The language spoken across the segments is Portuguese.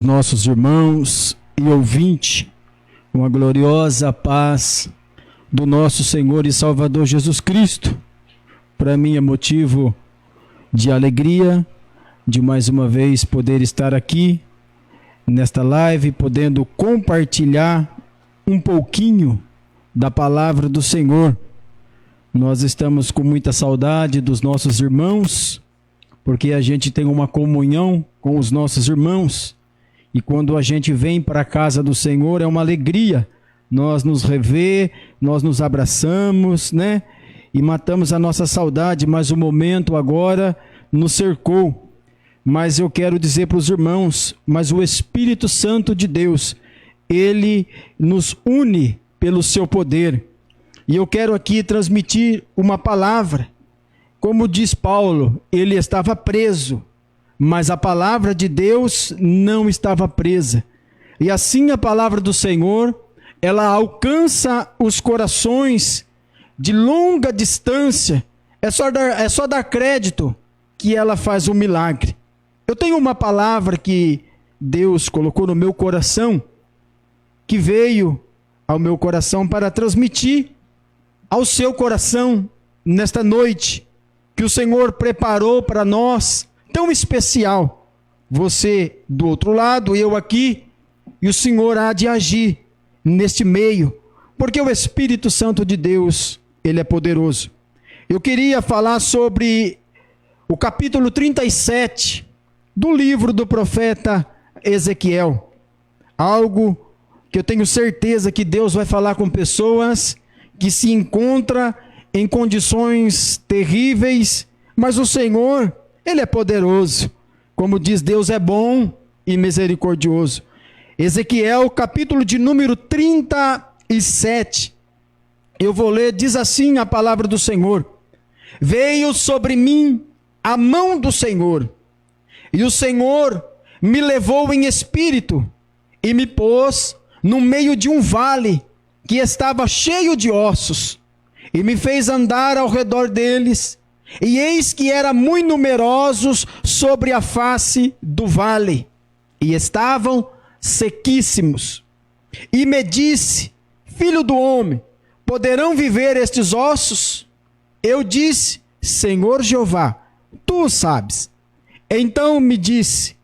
Nossos irmãos e ouvinte, com a gloriosa paz do nosso Senhor e Salvador Jesus Cristo. Para mim é motivo de alegria de mais uma vez poder estar aqui nesta live, podendo compartilhar um pouquinho da palavra do Senhor. Nós estamos com muita saudade dos nossos irmãos, porque a gente tem uma comunhão com os nossos irmãos. E quando a gente vem para a casa do Senhor, é uma alegria. Nós nos rever, nós nos abraçamos, né? E matamos a nossa saudade, mas o momento agora nos cercou. Mas eu quero dizer para os irmãos, mas o Espírito Santo de Deus, ele nos une pelo seu poder. E eu quero aqui transmitir uma palavra. Como diz Paulo, ele estava preso, mas a palavra de Deus não estava presa. E assim a palavra do Senhor, ela alcança os corações de longa distância. É só dar crédito que ela faz um milagre. Eu tenho uma palavra que Deus colocou no meu coração, que veio ao meu coração para transmitir ao seu coração nesta noite, que o Senhor preparou para nós, tão especial. Você do outro lado, eu aqui, e o Senhor há de agir neste meio, porque o Espírito Santo de Deus, ele é poderoso. Eu queria falar sobre o capítulo 37 do livro do profeta Ezequiel. Algo que eu tenho certeza que Deus vai falar com pessoas que se encontram em condições terríveis, mas o Senhor, ele é poderoso. Como diz, Deus é bom e misericordioso. Ezequiel, capítulo de número 37. Eu vou ler, diz assim a palavra do Senhor. Veio sobre mim a mão do Senhor, e o Senhor me levou em espírito, e me pôs no meio de um vale, que estava cheio de ossos, e me fez andar ao redor deles, e eis que eram muito numerosos sobre a face do vale, e estavam sequíssimos. E me disse: filho do homem, poderão viver estes ossos? Eu disse: Senhor Jeová, tu o sabes. Então me disse: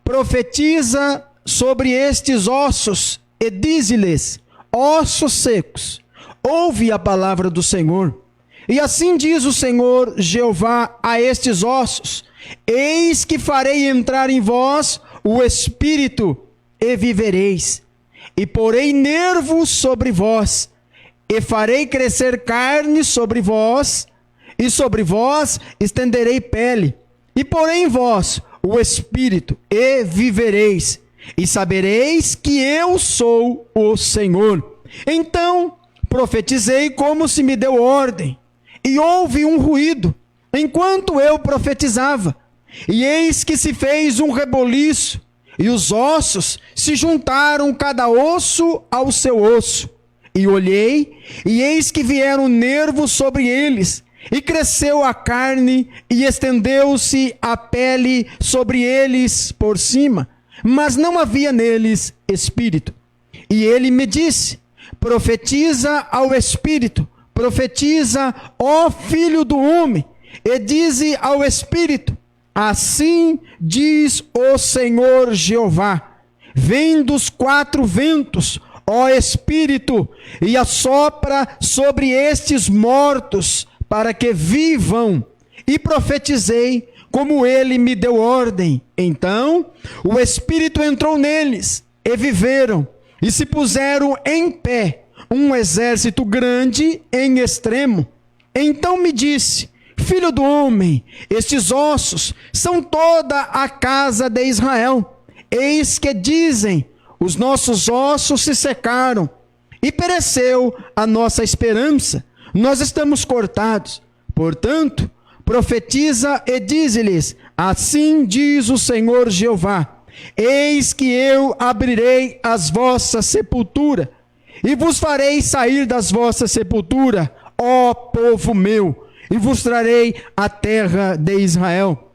profetiza sobre estes ossos, e dize-lhes: ossos secos, ouve a palavra do Senhor. E assim diz o Senhor Jeová a estes ossos: eis que farei entrar em vós o espírito, e vivereis. E porei nervos sobre vós, e farei crescer carne sobre vós, e sobre vós estenderei pele. E porei em vós o espírito, e vivereis. E sabereis que eu sou o Senhor. Então profetizei como se me deu ordem. E houve um ruído, enquanto eu profetizava. E eis que se fez um reboliço, e os ossos se juntaram cada osso ao seu osso. E olhei, e eis que vieram nervos sobre eles, e cresceu a carne, e estendeu-se a pele sobre eles por cima, mas não havia neles espírito. E ele me disse: profetiza ao espírito, profetiza, ó filho do homem, e dize ao espírito: assim diz o Senhor Jeová: vem dos quatro ventos, ó espírito, e assopra sobre estes mortos, para que vivam. E profetizei como ele me deu ordem. Então o espírito entrou neles, e viveram, e se puseram em pé, um exército grande em extremo. Então me disse: filho do homem, estes ossos são toda a casa de Israel. Eis que dizem: os nossos ossos se secaram, e pereceu a nossa esperança. Nós estamos cortados. Portanto, profetiza e dize-lhes: assim diz o Senhor Jeová: eis que eu abrirei as vossas sepulturas, e vos farei sair das vossas sepulturas, ó povo meu, e vos trarei a terra de Israel.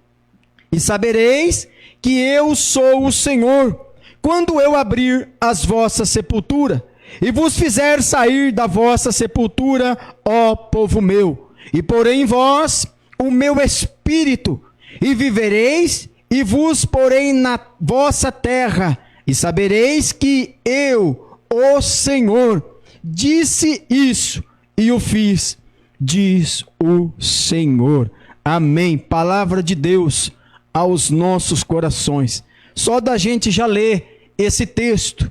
E sabereis que eu sou o Senhor, quando eu abrir as vossas sepulturas, e vos fizer sair da vossa sepultura, ó povo meu, e porei em vós o meu espírito, e vivereis, e vos porei na vossa terra, e sabereis que eu, o Senhor, disse isso, e o fiz, diz o Senhor. Amém. Palavra de Deus aos nossos corações. Só da gente já ler esse texto,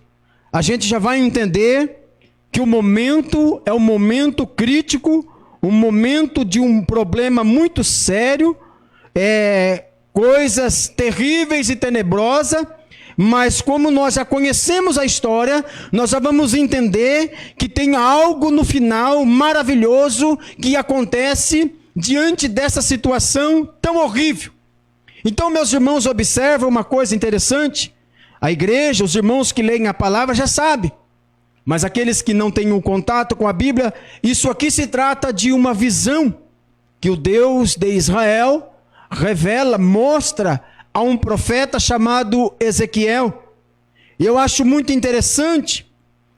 a gente já vai entender que o momento é um momento crítico, um momento de um problema muito sério, coisas terríveis e tenebrosas, mas como nós já conhecemos a história, nós já vamos entender que tem algo no final maravilhoso que acontece diante dessa situação tão horrível. Então, meus irmãos, observam uma coisa interessante. A igreja, os irmãos que leem a palavra já sabem, mas aqueles que não têm um contato com a Bíblia, isso aqui se trata de uma visão que o Deus de Israel revela, mostra a um profeta chamado Ezequiel. E eu acho muito interessante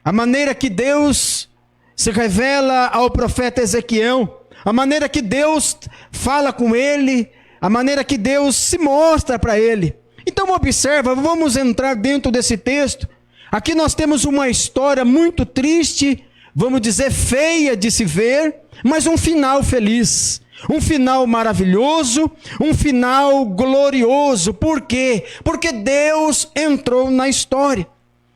a maneira que Deus se revela ao profeta Ezequiel, a maneira que Deus fala com ele, a maneira que Deus se mostra para ele. Então observa, vamos entrar dentro desse texto. Aqui nós temos uma história muito triste, vamos dizer feia de se ver, mas um final feliz, um final maravilhoso, um final glorioso. Por quê? Porque Deus entrou na história.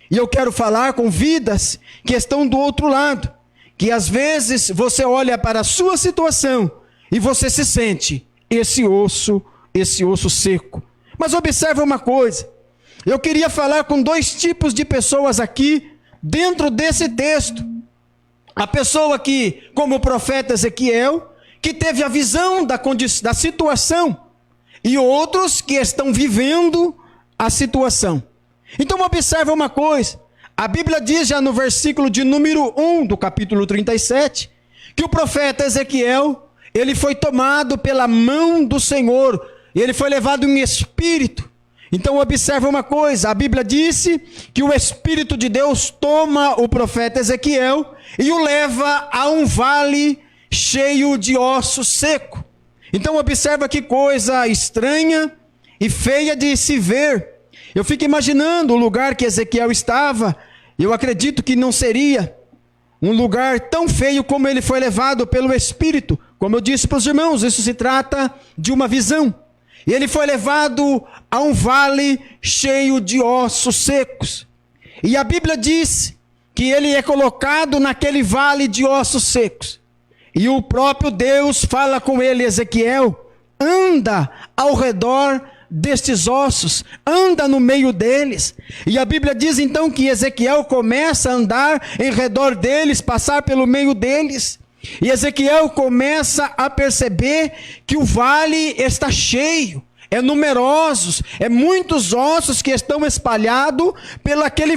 E eu quero falar com vidas que estão do outro lado, que às vezes você olha para a sua situação e você se sente esse osso seco. Mas observa uma coisa, eu queria falar com dois tipos de pessoas aqui, dentro desse texto. A pessoa que, como o profeta Ezequiel, que teve a visão da situação, e outros que estão vivendo a situação. Então observa uma coisa, a Bíblia diz já no versículo de número 1 do capítulo 37, que o profeta Ezequiel, ele foi tomado pela mão do Senhor, e ele foi levado em espírito. Então observa uma coisa, a Bíblia disse que o Espírito de Deus toma o profeta Ezequiel e o leva a um vale cheio de osso seco. Então observa que coisa estranha e feia de se ver. Eu fico imaginando o lugar que Ezequiel estava, eu acredito que não seria um lugar tão feio como ele foi levado pelo Espírito. Como eu disse para os irmãos, isso se trata de uma visão. E ele foi levado a um vale cheio de ossos secos. E a Bíblia diz que ele é colocado naquele vale de ossos secos. E o próprio Deus fala com ele, Ezequiel, anda ao redor destes ossos, anda no meio deles. E a Bíblia diz então que Ezequiel começa a andar em redor deles, passar pelo meio deles. E Ezequiel começa a perceber que o vale está cheio, é numerosos, é muitos ossos que estão espalhados por aquele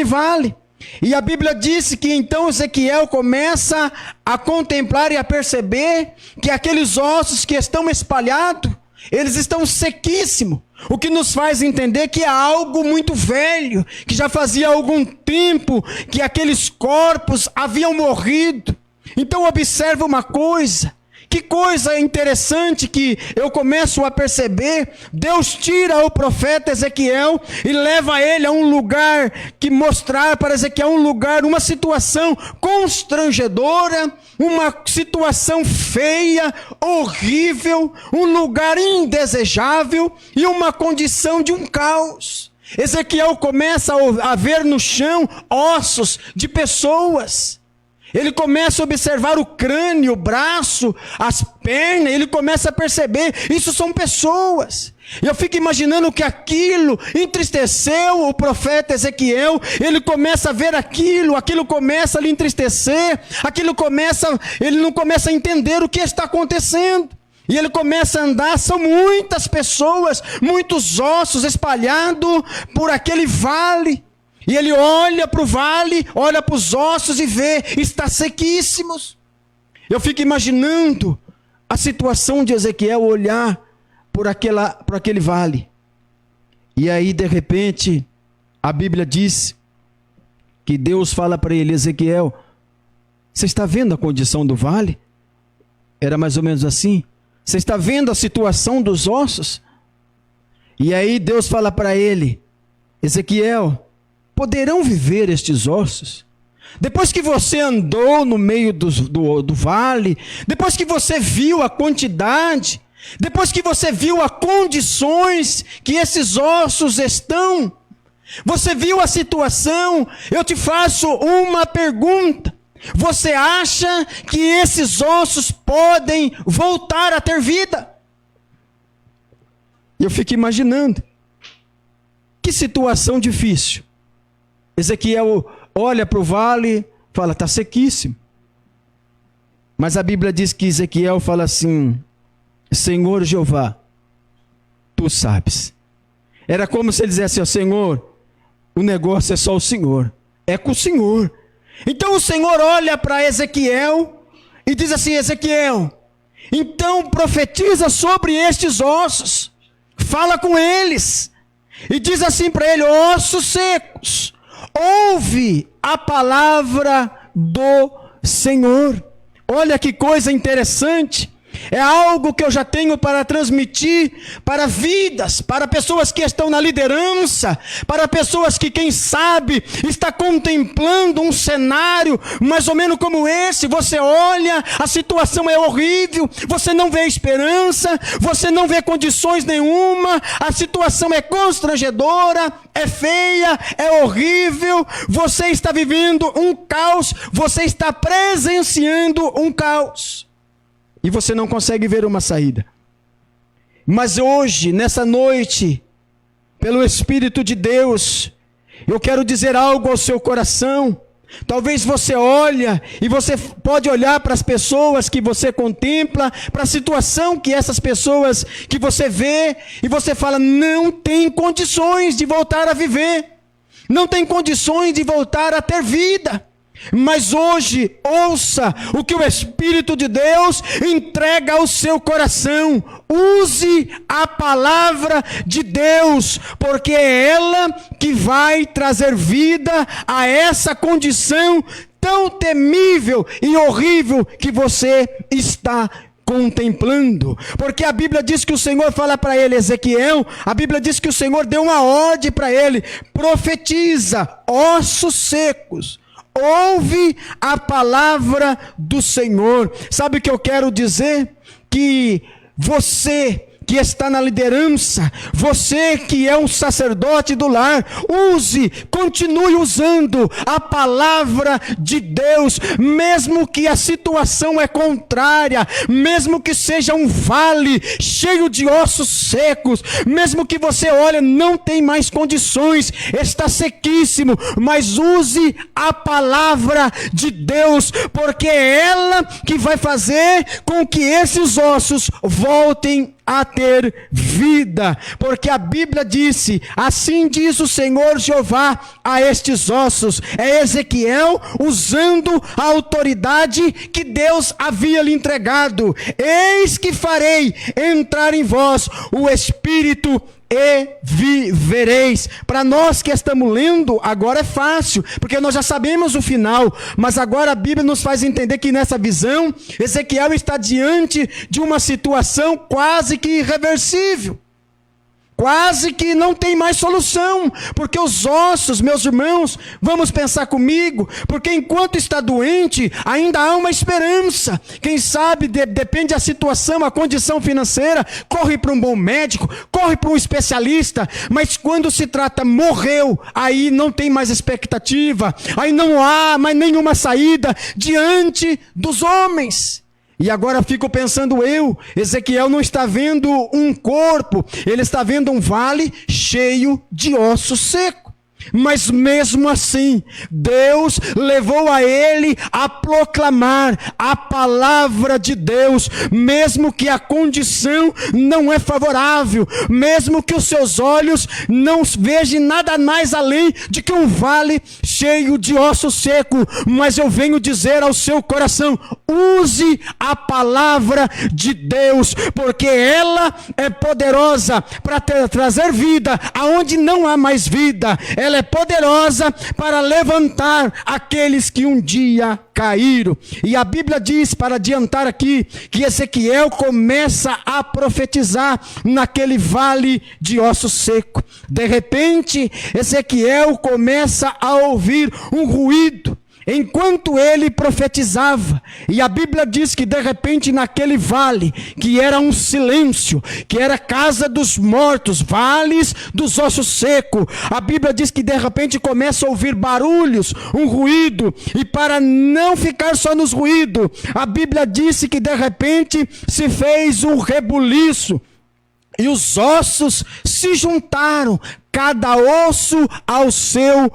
vale. E a Bíblia disse que então Ezequiel começa a contemplar e a perceber que aqueles ossos que estão espalhados, eles estão sequíssimos. O que nos faz entender que é algo muito velho, que já fazia algum tempo que aqueles corpos haviam morrido. Então observa uma coisa, que coisa interessante que eu começo a perceber. Deus tira o profeta Ezequiel e leva ele a um lugar que mostrar para Ezequiel um lugar, uma situação constrangedora, uma situação feia, horrível, um lugar indesejável e uma condição de um caos. Ezequiel começa a ver no chão ossos de pessoas. Ele começa a observar o crânio, o braço, as pernas, ele começa a perceber, isso são pessoas. E eu fico imaginando que aquilo entristeceu o profeta Ezequiel, ele começa a ver aquilo começa a lhe entristecer, ele não começa a entender o que está acontecendo. E ele começa a andar, são muitas pessoas, muitos ossos espalhados por aquele vale. E ele olha para o vale, olha para os ossos e vê, está sequíssimos. Eu fico imaginando a situação de Ezequiel olhar por aquele vale. E aí, de repente, a Bíblia diz que Deus fala para ele: Ezequiel, você está vendo a condição do vale? Era mais ou menos assim. Você está vendo a situação dos ossos? E aí Deus fala para ele: Ezequiel, poderão viver estes ossos? Depois que você andou no meio do vale, depois que você viu a quantidade, depois que você viu as condições que esses ossos estão, você viu a situação, eu te faço uma pergunta: você acha que esses ossos podem voltar a ter vida? Eu fico imaginando, que situação difícil. Ezequiel olha para o vale e fala: está sequíssimo. Mas a Bíblia diz que Ezequiel fala assim: Senhor Jeová, tu sabes. Era como se ele dissesse: ó Senhor, o negócio é só o Senhor, é com o Senhor. Então o Senhor olha para Ezequiel e diz assim: Ezequiel, então profetiza sobre estes ossos, fala com eles, e diz assim para ele: ossos secos, ouve a palavra do Senhor. Olha que coisa interessante. É algo que eu já tenho para transmitir para vidas, para pessoas que estão na liderança, para pessoas que, quem sabe, está contemplando um cenário mais ou menos como esse. Você olha, a situação é horrível, você não vê esperança, você não vê condições nenhuma, a situação é constrangedora, é feia, é horrível, você está vivendo um caos, você está presenciando um caos. E você não consegue ver uma saída. Mas hoje, nessa noite, pelo Espírito de Deus, eu quero dizer algo ao seu coração. Talvez você olha e você pode olhar para as pessoas que você contempla, para a situação que essas pessoas que você vê, e você fala: não tem condições de voltar a viver, não tem condições de voltar a ter vida. Mas hoje, ouça o que o Espírito de Deus entrega ao seu coração. Use a palavra de Deus, porque é ela que vai trazer vida a essa condição tão temível e horrível que você está contemplando. Porque a Bíblia diz que o Senhor fala para ele: Ezequiel, a Bíblia diz que o Senhor deu uma ordem para ele: profetiza, ossos secos, ouve a palavra do Senhor. Sabe o que eu quero dizer? Que você que está na liderança, você que é um sacerdote do lar, continue usando a palavra de Deus, mesmo que a situação é contrária, mesmo que seja um vale cheio de ossos secos, mesmo que você olhe, não tem mais condições, está sequíssimo, mas use a palavra de Deus, porque é ela que vai fazer com que esses ossos voltem a ter vida, porque a Bíblia disse: assim diz o Senhor Jeová a estes ossos. É Ezequiel usando a autoridade que Deus havia lhe entregado: eis que farei entrar em vós o Espírito e vivereis. Para nós que estamos lendo, agora é fácil, porque nós já sabemos o final, mas agora a Bíblia nos faz entender que nessa visão, Ezequiel está diante de uma situação quase que irreversível. Quase que não tem mais solução, porque os ossos, meus irmãos, vamos pensar comigo, porque enquanto está doente, ainda há uma esperança. Quem sabe, depende da situação, a condição financeira, corre para um bom médico, corre para um especialista, mas quando se trata, morreu, aí não tem mais expectativa, aí não há mais nenhuma saída diante dos homens. E agora fico pensando Ezequiel não está vendo um corpo, ele está vendo um vale cheio de osso seco. Mas mesmo assim, Deus levou a ele a proclamar a palavra de Deus, mesmo que a condição não é favorável, mesmo que os seus olhos não vejam nada mais além de que um vale cheio de osso seco. Mas eu venho dizer ao seu coração: use a palavra de Deus, porque ela é poderosa para trazer vida aonde não há mais vida. Ela ela é poderosa para levantar aqueles que um dia caíram. E a Bíblia diz, para adiantar aqui, que Ezequiel começa a profetizar naquele vale de ossos secos. De repente, Ezequiel começa a ouvir um ruído enquanto ele profetizava, e a Bíblia diz que de repente naquele vale, que era um silêncio, que era casa dos mortos, vales dos ossos secos, a Bíblia diz que de repente começa a ouvir barulhos, um ruído, e para não ficar só nos ruídos, a Bíblia disse que de repente se fez um rebuliço, e os ossos se juntaram, cada osso ao seu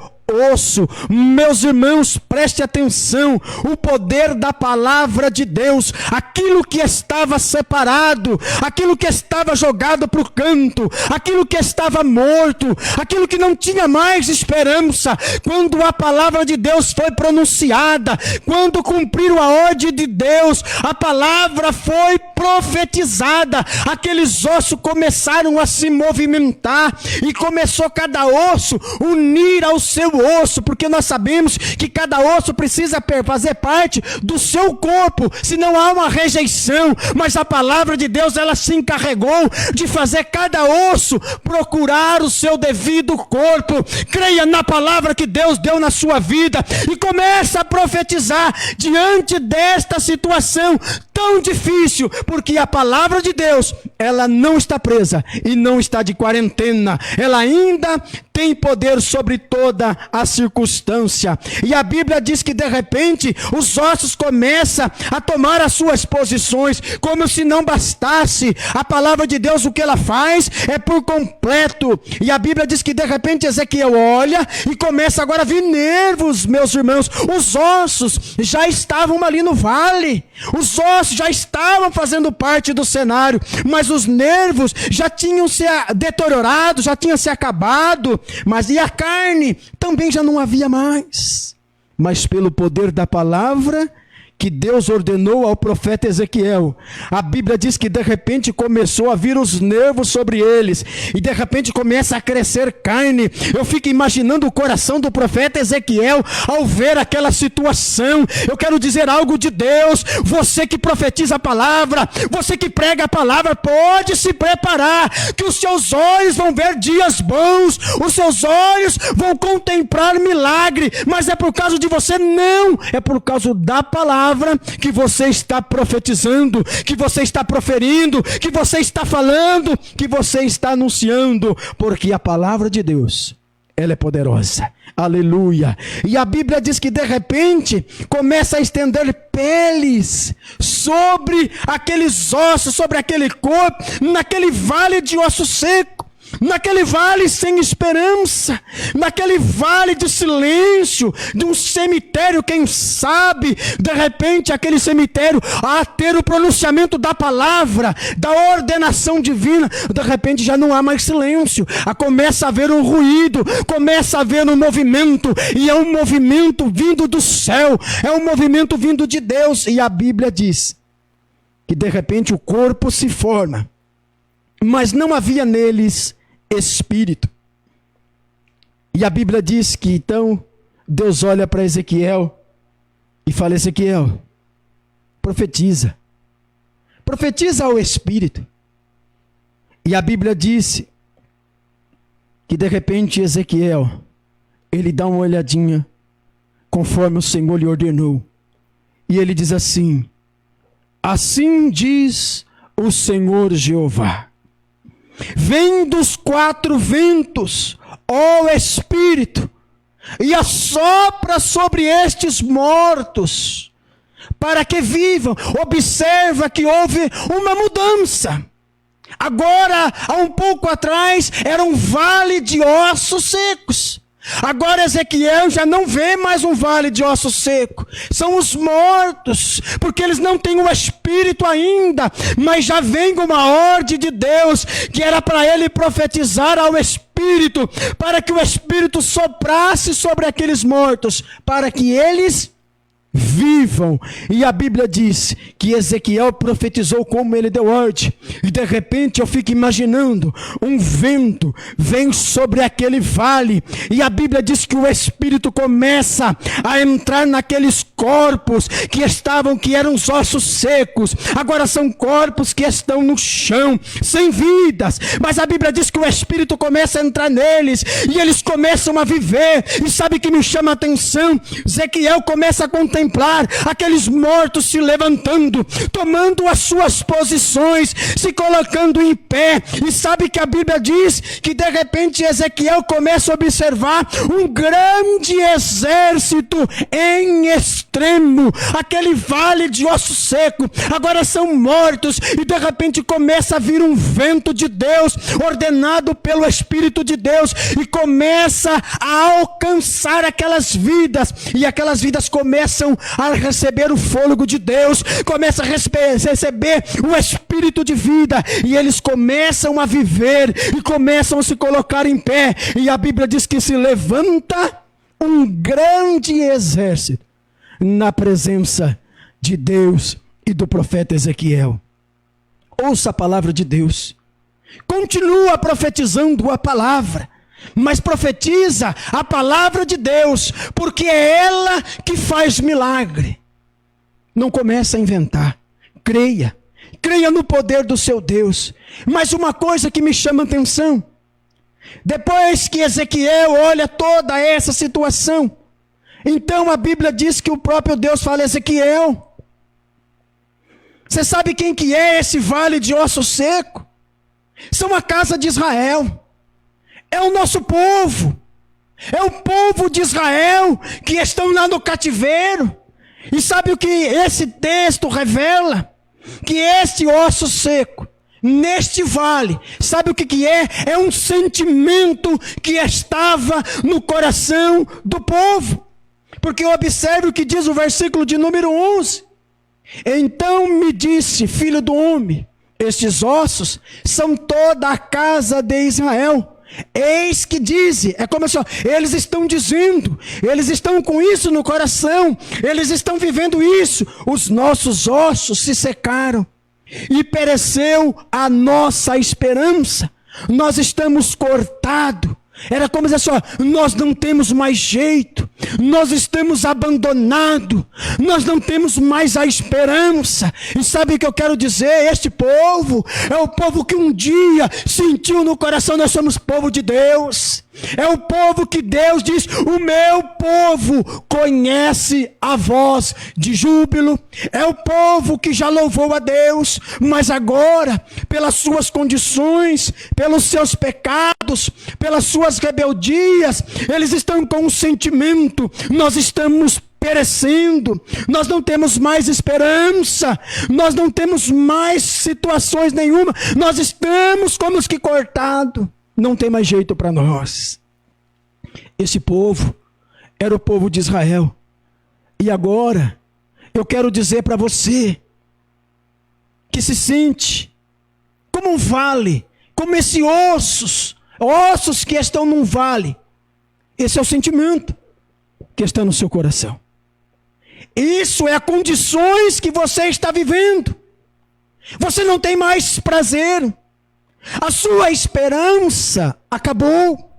osso. Meus irmãos, preste atenção, o poder da palavra de Deus, aquilo que estava separado, aquilo que estava jogado para o canto, aquilo que estava morto, aquilo que não tinha mais esperança, quando a palavra de Deus foi pronunciada, quando cumpriram a ordem de Deus, a palavra foi profetizada, aqueles ossos começaram a se movimentar, e começou cada osso unir ao seu osso, porque nós sabemos que cada osso precisa fazer parte do seu corpo, senão há uma rejeição, mas a palavra de Deus, ela se encarregou de fazer cada osso procurar o seu devido corpo. Creia na palavra que Deus deu na sua vida, e começa a profetizar diante desta situação tão difícil, porque a palavra de Deus, ela não está presa, e não está de quarentena, ela ainda tem poder sobre toda a circunstância. E a Bíblia diz que de repente os ossos começam a tomar as suas posições, como se não bastasse. A palavra de Deus, o que ela faz é por completo. E a Bíblia diz que de repente Ezequiel olha e começa agora a vir nervos, meus irmãos. Os ossos já estavam ali no vale, os ossos já estavam fazendo parte do cenário, mas os nervos já tinham se deteriorado, já tinham se acabado. Mas e a carne também já não havia mais. Mas pelo poder da palavra que Deus ordenou ao profeta Ezequiel, a Bíblia diz que de repente começou a vir os nervos sobre eles, e de repente começa a crescer carne. Eu fico imaginando o coração do profeta Ezequiel ao ver aquela situação. Eu quero dizer algo de Deus: você que profetiza a palavra, você que prega a palavra, pode se preparar, que os seus olhos vão ver dias bons, os seus olhos vão contemplar milagre, mas é por causa de você? Não, é por causa da palavra que você está profetizando, que você está proferindo, que você está falando, que você está anunciando, porque a palavra de Deus, ela é poderosa. Aleluia. E a Bíblia diz que de repente começa a estender peles sobre aqueles ossos, sobre aquele corpo, naquele vale de osso seco, naquele vale sem esperança, naquele vale de silêncio, de um cemitério, quem sabe, de repente aquele cemitério, a ter o pronunciamento da palavra, da ordenação divina, de repente já não há mais silêncio, começa a haver um ruído, começa a haver um movimento, e é um movimento vindo do céu, é um movimento vindo de Deus. E a Bíblia diz que de repente o corpo se forma, mas não havia neles espírito. E a Bíblia diz que então Deus olha para Ezequiel e fala: Ezequiel, profetiza ao espírito. E a Bíblia diz que de repente Ezequiel, ele dá uma olhadinha conforme o Senhor lhe ordenou, e ele diz assim: assim diz o Senhor Jeová, vem dos quatro ventos, ó Espírito, e assopra sobre estes mortos, para que vivam. Observa que houve uma mudança. Agora, há um pouco atrás, era um vale de ossos secos. Agora Ezequiel já não vê mais um vale de ossos secos, são os mortos, porque eles não têm o espírito ainda, mas já vem uma ordem de Deus, que era para ele profetizar ao espírito, para que o espírito soprasse sobre aqueles mortos, para que eles vivam. E a Bíblia diz que Ezequiel profetizou como ele deu ordem. E de repente eu fico imaginando, um vento vem sobre aquele vale. E a Bíblia diz que o Espírito começa a entrar naqueles corpos que eram os ossos secos. Agora são corpos que estão no chão, sem vidas. Mas a Bíblia diz que o Espírito começa a entrar neles. E eles começam a viver. E sabe o que me chama a atenção? Ezequiel começa a contemplar aqueles mortos se levantando, tomando as suas posições, se colocando em pé. E sabe que a Bíblia diz que de repente Ezequiel começa a observar um grande exército em extremo, aquele vale de osso seco, agora são mortos, e de repente começa a vir um vento de Deus, ordenado pelo Espírito de Deus, e começa a alcançar aquelas vidas, e aquelas vidas começam a receber o fôlego de Deus, começam a receber o Espírito de vida, e eles começam a viver, e começam a se colocar em pé, e a Bíblia diz que se levanta um grande exército na presença de Deus e do profeta Ezequiel. Ouça a palavra de Deus, continua profetizando a palavra, mas profetiza a palavra de Deus, porque é ela que faz milagre. Não comece a inventar, creia no poder do seu Deus. Mas uma coisa que me chama a atenção, depois que Ezequiel olha toda essa situação, então a Bíblia diz que o próprio Deus fala: Ezequiel, você sabe quem que é esse vale de osso seco? São a casa de Israel. É o nosso povo, é o povo de Israel que estão lá no cativeiro. E sabe o que esse texto revela? Que este osso seco, neste vale, sabe o que é? É um sentimento que estava no coração do povo. Porque observe o que diz o versículo de número 11. Então me disse, filho do homem, estes ossos são toda a casa de Israel. Eis que dize, é como assim, eles estão dizendo, eles estão com isso no coração, eles estão vivendo isso. Os nossos ossos se secaram e pereceu a nossa esperança. Nós estamos cortados. Era como dizer assim, nós não temos mais jeito, nós estamos abandonados, nós não temos mais a esperança. E sabe o que eu quero dizer? Este povo é o povo que um dia sentiu no coração: nós somos povo de Deus. É o povo que Deus diz: o meu povo conhece a voz de júbilo. É o povo que já louvou a Deus, mas agora, pelas suas condições, pelos seus pecados, pelas suas rebeldias, eles estão com um sentimento: nós estamos perecendo, nós não temos mais esperança, nós não temos mais situações nenhuma, nós estamos como os que cortados. Não tem mais jeito para nós. Esse povo era o povo de Israel. E agora, eu quero dizer para você, que se sente como um vale, como esses ossos que estão num vale. Esse é o sentimento que está no seu coração. Isso é condições que você está vivendo. Você não tem mais prazer. A sua esperança acabou.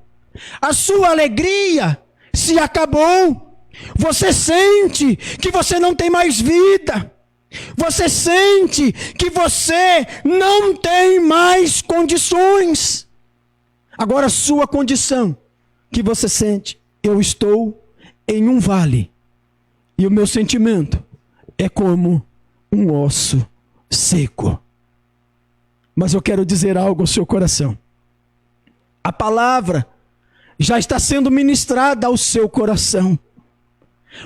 A sua alegria se acabou. Você sente que você não tem mais vida. Você sente que você não tem mais condições. Agora a sua condição que você sente: eu estou em um vale e o meu sentimento é como um osso seco. Mas eu quero dizer algo ao seu coração. A palavra já está sendo ministrada ao seu coração.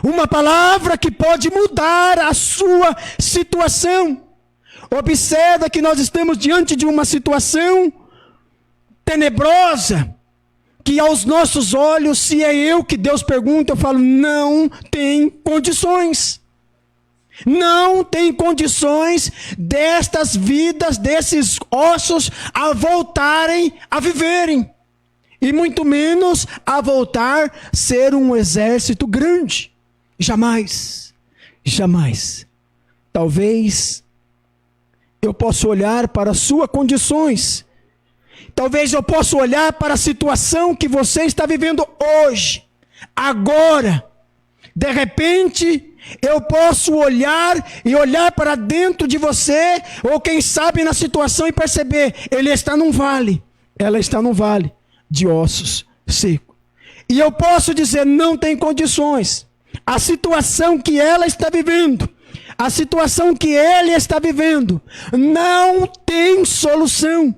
Uma palavra que pode mudar a sua situação. Observa que nós estamos diante de uma situação tenebrosa, que aos nossos olhos, se é eu que Deus pergunta, eu falo: não tem condições. Não tem condições destas vidas, desses ossos, a voltarem a viverem. E muito menos a voltar a ser um exército grande. Jamais. Jamais. Talvez eu possa olhar para as suas condições. Talvez eu possa olhar para a situação que você está vivendo hoje, agora. De repente, eu posso olhar para dentro de você, ou quem sabe na situação e perceber, ele está num vale, ela está num vale de ossos secos. E eu posso dizer, não tem condições. A situação que ela está vivendo, a situação que ele está vivendo, não tem solução.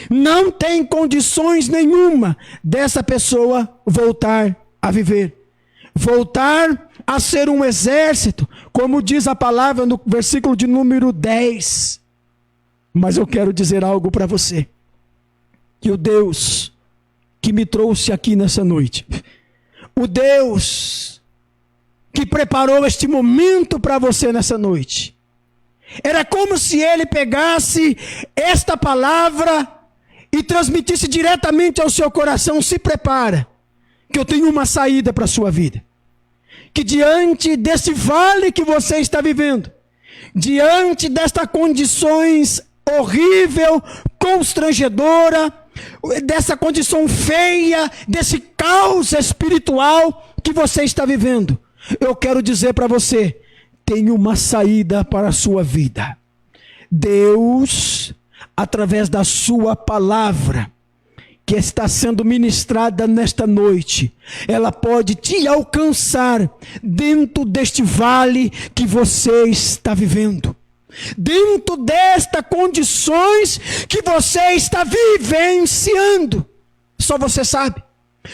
Não tem condições nenhuma dessa pessoa voltar a viver. Voltar a ser um exército, como diz a palavra no versículo de número 10. Mas eu quero dizer algo para você. Que o Deus que me trouxe aqui nessa noite, o Deus que preparou este momento para você nessa noite, era como se ele pegasse esta palavra e transmitisse diretamente ao seu coração: se prepara, que eu tenho uma saída para a sua vida. Que diante desse vale que você está vivendo, diante destas condições horrível, constrangedora, dessa condição feia, desse caos espiritual que você está vivendo, eu quero dizer para você, tem uma saída para a sua vida. Deus, através da sua palavra, que está sendo ministrada nesta noite, ela pode te alcançar dentro deste vale que você está vivendo. Dentro destas condições que você está vivenciando. Só você sabe.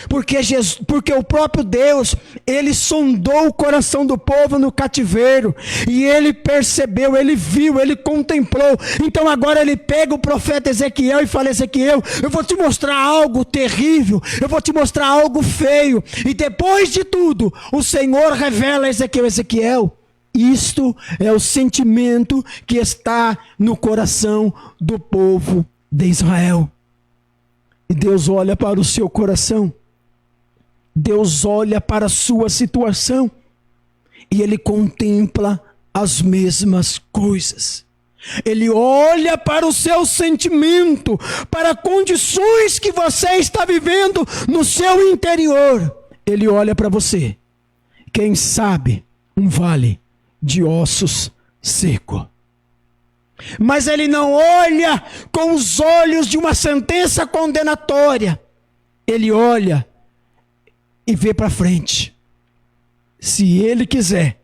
Porque o próprio Deus, ele sondou o coração do povo no cativeiro, e ele percebeu, ele viu, ele contemplou. Então agora ele pega o profeta Ezequiel e fala: Ezequiel, eu vou te mostrar algo terrível, eu vou te mostrar algo feio. E depois de tudo, o Senhor revela a Ezequiel: Ezequiel, isto é o sentimento que está no coração do povo de Israel. E Deus olha para o seu coração, Deus olha para a sua situação, e ele contempla as mesmas coisas. Ele olha para o seu sentimento, para condições que você está vivendo no seu interior. Ele olha para você, quem sabe um vale de ossos seco. Mas ele não olha com os olhos de uma sentença condenatória. Ele olha e vê para frente. Se ele quiser,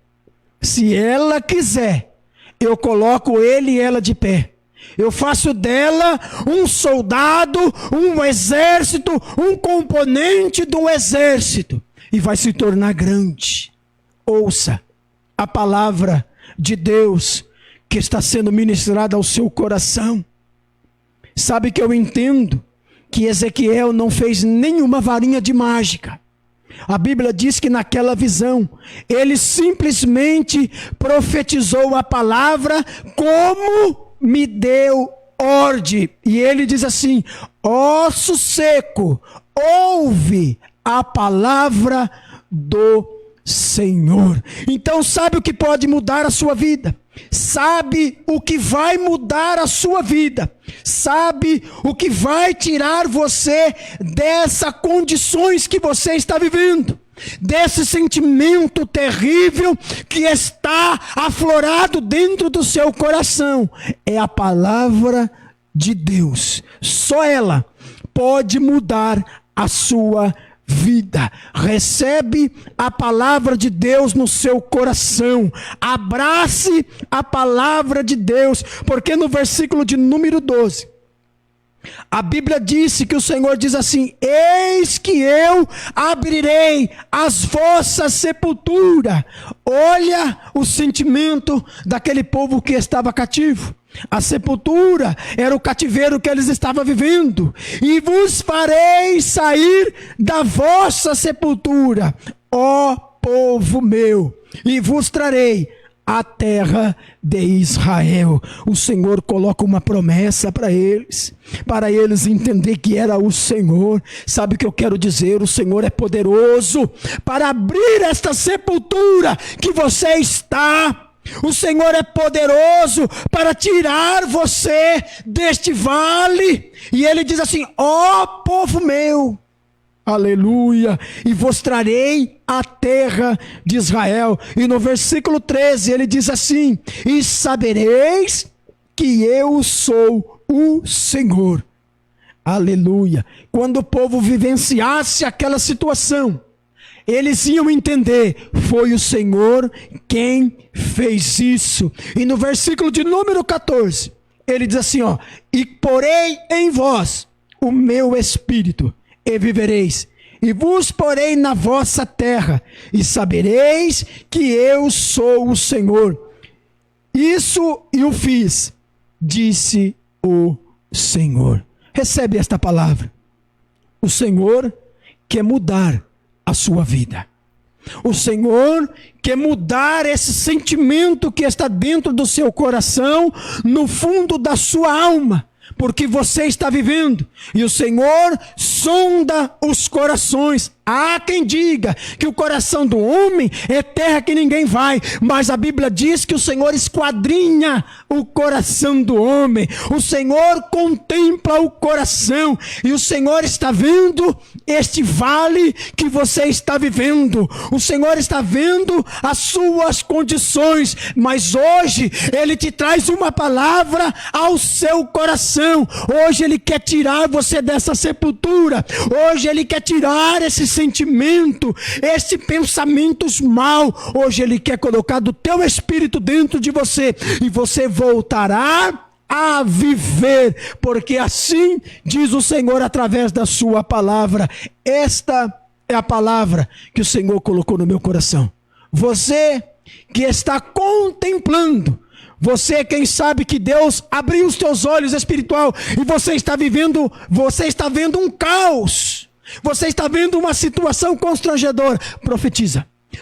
se ela quiser, eu coloco ele e ela de pé. Eu faço dela um soldado, um exército, um componente do exército. E vai se tornar grande. Ouça a palavra de Deus que está sendo ministrada ao seu coração. Sabe que eu entendo que Ezequiel não fez nenhuma varinha de mágica. A Bíblia diz que naquela visão, ele simplesmente profetizou a palavra como me deu ordem. E ele diz assim: osso seco, ouve a palavra do Senhor. Então sabe o que pode mudar a sua vida? Sabe o que vai mudar a sua vida? Sabe o que vai tirar você dessas condições que você está vivendo? Desse sentimento terrível que está aflorado dentro do seu coração? É a palavra de Deus. Só ela pode mudar a sua vida. Recebe a palavra de Deus no seu coração. Abrace a palavra de Deus, porque no versículo de número 12, a Bíblia disse que o Senhor diz assim: eis que eu abrirei as vossas sepulturas. Olha o sentimento daquele povo que estava cativo. A sepultura era o cativeiro que eles estavam vivendo. E vos farei sair da vossa sepultura, ó povo meu, e vos trarei a terra de Israel. O Senhor coloca uma promessa para eles entender que era o Senhor. Sabe o que eu quero dizer? O Senhor é poderoso para abrir esta sepultura que você está. O Senhor é poderoso para tirar você deste vale. E Ele diz assim: ó povo meu, aleluia, e vos trarei a terra de Israel. E no versículo 13 ele diz assim: e sabereis que eu sou o Senhor. Aleluia. Quando o povo vivenciasse aquela situação, eles iam entender: foi o Senhor quem fez isso. E no versículo de número 14 ele diz assim, ó: e porei em vós o meu espírito, e vivereis, e vos porei na vossa terra, e sabereis que eu sou o Senhor. Isso eu fiz, disse o Senhor. Recebe esta palavra. O Senhor quer mudar a sua vida. O Senhor quer mudar esse sentimento que está dentro do seu coração, no fundo da sua alma, porque você está vivendo, e o Senhor sonda os corações. Há quem diga que o coração do homem é terra que ninguém vai, mas a Bíblia diz que o Senhor esquadrinha o coração do homem. O Senhor contempla o coração, e o Senhor está vendo este vale que você está vivendo. O Senhor está vendo as suas condições, mas hoje Ele te traz uma palavra ao seu coração. Hoje Ele quer tirar você dessa sepultura. Hoje Ele quer tirar esse sentimento, esse pensamentos mal. Hoje Ele quer colocar do teu espírito dentro de você, e você voltará a viver, porque assim diz o Senhor através da sua palavra. Esta é a palavra que o Senhor colocou no meu coração. Você que está contemplando, você, quem sabe que Deus abriu os teus olhos espiritual e você está vivendo, você está vendo um caos, você está vendo uma situação constrangedora.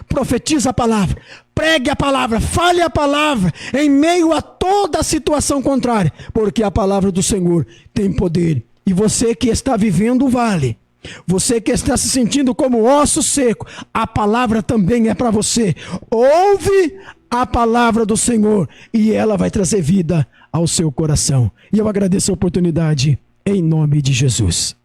Profetiza a palavra, pregue a palavra, fale a palavra em meio a toda a situação contrária, porque a palavra do Senhor tem poder. E você que está vivendo o vale, você que está se sentindo como osso seco, a palavra também é para você. Ouve a palavra do Senhor e ela vai trazer vida ao seu coração. E eu agradeço a oportunidade em nome de Jesus.